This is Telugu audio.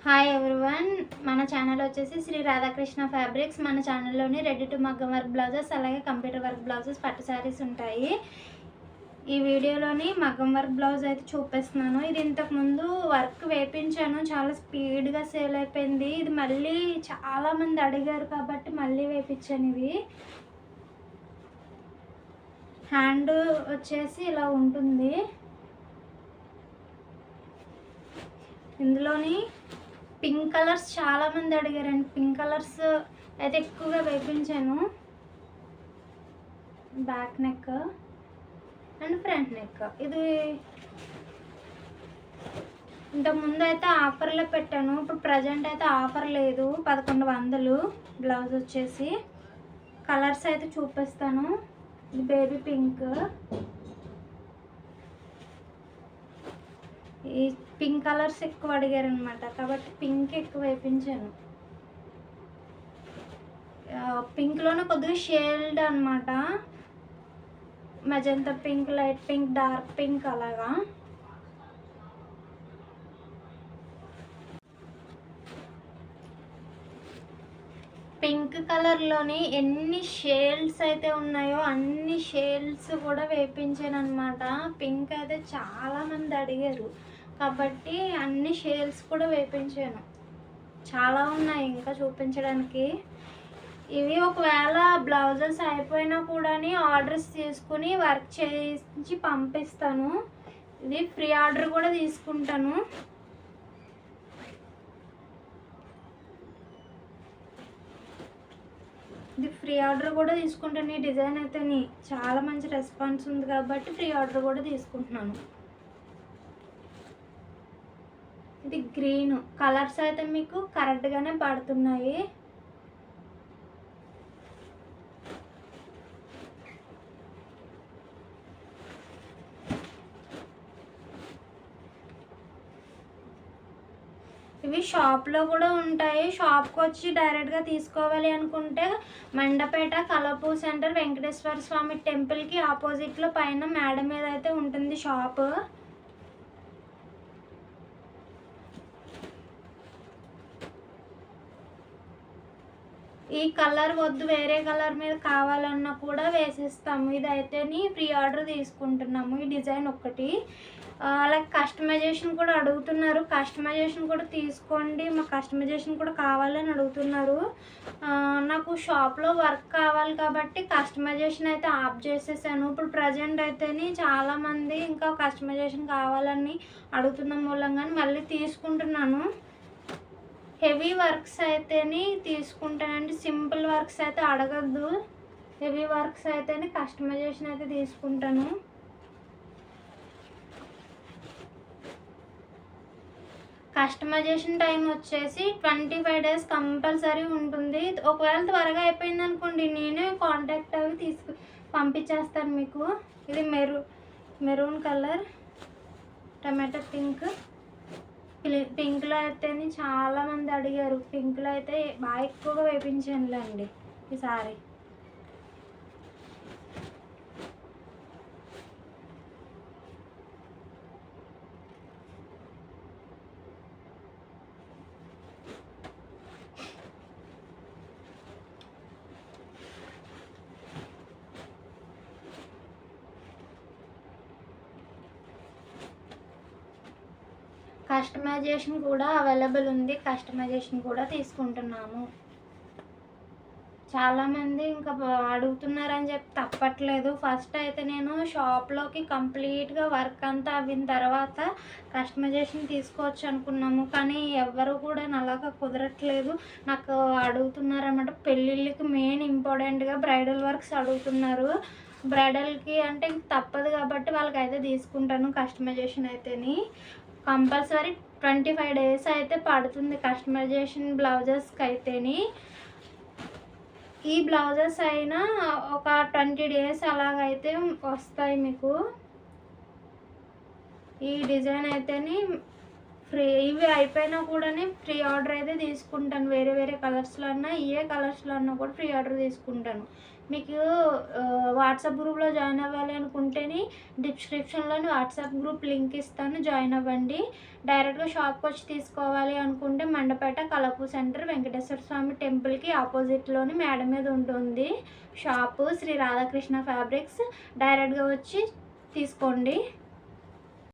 హాయ్ ఎవ్రీవన్, మన ఛానల్ వచ్చేసి శ్రీ రాధాకృష్ణ ఫ్యాబ్రిక్స్. మన ఛానల్లోని రెడీ టు మగ్గం వర్క్ బ్లౌజెస్, అలాగే కంప్యూటర్ వర్క్ బ్లౌజెస్, పట్టు శారీస్ ఉంటాయి. ఈ వీడియోలోని మగ్గం వర్క్ బ్లౌజ్ అయితే చూపిస్తున్నాను. ఇది ఇంతకుముందు వర్క్ వేపించాను, చాలా స్పీడ్గా సేల్ అయిపోయింది. ఇది మళ్ళీ చాలామంది అడిగారు కాబట్టి మళ్ళీ వేపించాను. ఇది హ్యాండ్ వచ్చేసి ఇలా ఉంటుంది. ఇందులోని పింక్ కలర్స్ చాలామంది అడిగారండి. పింక్ కలర్స్ అయితే ఎక్కువగా వేపించాను. Back neck and front neck. ఇది ఇంతకుముందు అయితే ఆఫర్లో పెట్టాను, ఇప్పుడు ప్రజెంట్ అయితే ఆఫర్ లేదు. 1100 బ్లౌజ్ వచ్చేసి. కలర్స్ అయితే చూపిస్తాను. ఇది బేబీ పింక్. ఈ పింక్ కలర్స్ ఎక్కువ అడిగారు అనమాట, కాబట్టి పింక్ ఎక్కువ వేయించాను. పింక్లోనే కొద్దిగా షేడ్ అనమాట, magenta pink, light pink, dark pink అలాగా. పింక్ కలర్లోని ఎన్ని షేడ్స్ అయితే ఉన్నాయో అన్ని షేడ్స్ కూడా వేయించాను అనమాట. పింక్ అయితే చాలామంది అడిగారు కాబట్టి అన్ని షేడ్స్ కూడా వేయించాను. చాలా ఉన్నాయి ఇంకా చూపించడానికి. ఇవి ఒకవేళ బ్లౌజెస్ అయిపోయినా కూడా ఆర్డర్స్ తీసుకుని వర్క్ చేయించి పంపిస్తాను. ఇది ఫ్రీ ఆర్డర్ కూడా తీసుకుంటాను. ఇది ఫ్రీ ఆర్డర్ కూడా తీసుకుంటాను. ఈ డిజైన్ అయితే చాలా మంచి రెస్పాన్స్ ఉంది కాబట్టి ఫ్రీ ఆర్డర్ కూడా తీసుకుంటున్నాను. ఇది గ్రీన్ కలర్స్ అయితే మీకు కరెక్ట్గానే పడుతున్నాయి. ఇవి షాప్లో కూడా ఉంటాయి. షాప్కి వచ్చి డైరెక్ట్గా తీసుకోవాలి అనుకుంటే మండపేట కలపూ సెంటర్ వెంకటేశ్వర స్వామి టెంపుల్కి ఆపోజిట్లో పైన మేడ మీద అయితే ఉంటుంది షాప్. ఈ కలర్ వద్దు, వేరే కలర్ మీద కావాలన్నా కూడా వేసిస్తాము. ఇదైతే ఫ్రీ ఆర్డర్ తీసుకుంటున్నాము. ఈ డిజైన్ ఒకటి. అలాగే కస్టమైజేషన్ కూడా అడుగుతున్నారు. కస్టమైజేషన్ కూడా తీసుకోండి, మా కస్టమైజేషన్ కూడా కావాలని అడుగుతున్నారు. నాకు షాప్లో వర్క్ కావాలి కాబట్టి కస్టమైజేషన్ అయితే ఆఫ్ చేసేసాను. ఇప్పుడు ప్రజెంట్ అయితే చాలామంది ఇంకా కస్టమైజేషన్ కావాలని అడుగుతున్న మూలంగానే మళ్ళీ తీసుకుంటున్నాను. హెవీ వర్క్స్ అయితేనే తీసుకుంటానండి, సింపుల్ వర్క్స్ అయితే అడగద్దు. హెవీ వర్క్స్ అయితేనే కస్టమైజేషన్ అయితే తీసుకుంటాను. కస్టమైజేషన్ టైం వచ్చేసి 25 days కంపల్సరీ ఉంటుంది. ఒకవేళ త్వరగా అయిపోయింది అనుకోండి, నేనే కాంటాక్ట్ అవి పంపించేస్తాను మీకు. ఇది మెరూన్ కలర్, టమాటో పింక్. పింక్లో అయితే చాలామంది అడిగారు. పింక్లో అయితే బాగా ఎక్కువగా వేయించానులేండి ఈసారి. కస్టమైజేషన్ కూడా అవైలబుల్ ఉంది. కస్టమైజేషన్ కూడా తీసుకుంటున్నాము. చాలామంది ఇంకా అడుగుతున్నారని చెప్పి తప్పట్లేదు. ఫస్ట్ అయితే నేను షాప్లోకి కంప్లీట్గా వర్క్ అంతా అయిన తర్వాత కస్టమైజేషన్ తీసుకోవచ్చు అనుకున్నాము, కానీ ఎవరు కూడా అలాగా కుదరట్లేదు. నాకు అడుగుతున్నారన్నమాట. పెళ్ళిళ్ళకి మెయిన్ ఇంపార్టెంట్గా బ్రైడల్ వర్క్స్ అడుగుతున్నారు. బ్రైడల్కి అంటే తప్పదు కాబట్టి వాళ్ళకైతే తీసుకుంటాను. కస్టమైజేషన్ అయితేని కంపల్సరీ 25 days అయితే పడుతుంది కస్టమైజేషన్ బ్లౌజెస్కి అయితేని. ఈ బ్లౌజెస్ అయినా ఒక 20 days అలాగైతే వస్తాయి మీకు. ఈ డిజైన్ అయితేని ఫ్రీ, ఇవి అయిపోయినా కూడా ఫ్రీ ఆర్డర్ అయితే తీసుకుంటాను. వేరే వేరే కలర్స్లో అన్నా, ఏ కలర్స్లో అన్నా కూడా ఫ్రీ ఆర్డర్ తీసుకుంటాను. మీకు వాట్సాప్ గ్రూప్లో జాయిన్ అవ్వాలి అనుకుంటేనే డిస్క్రిప్షన్లోని వాట్సాప్ గ్రూప్ లింక్ ఇస్తాను, జాయిన్ అవ్వండి. డైరెక్ట్గా షాప్కి వచ్చి తీసుకోవాలి అనుకుంటే మండపేట కలపు సెంటర్ వెంకటేశ్వర స్వామి టెంపుల్కి ఆపోజిట్లోని మేడ మీద ఉంటుంది షాపు, శ్రీ రాధాకృష్ణ ఫ్యాబ్రిక్స్. డైరెక్ట్గా వచ్చి తీసుకోండి.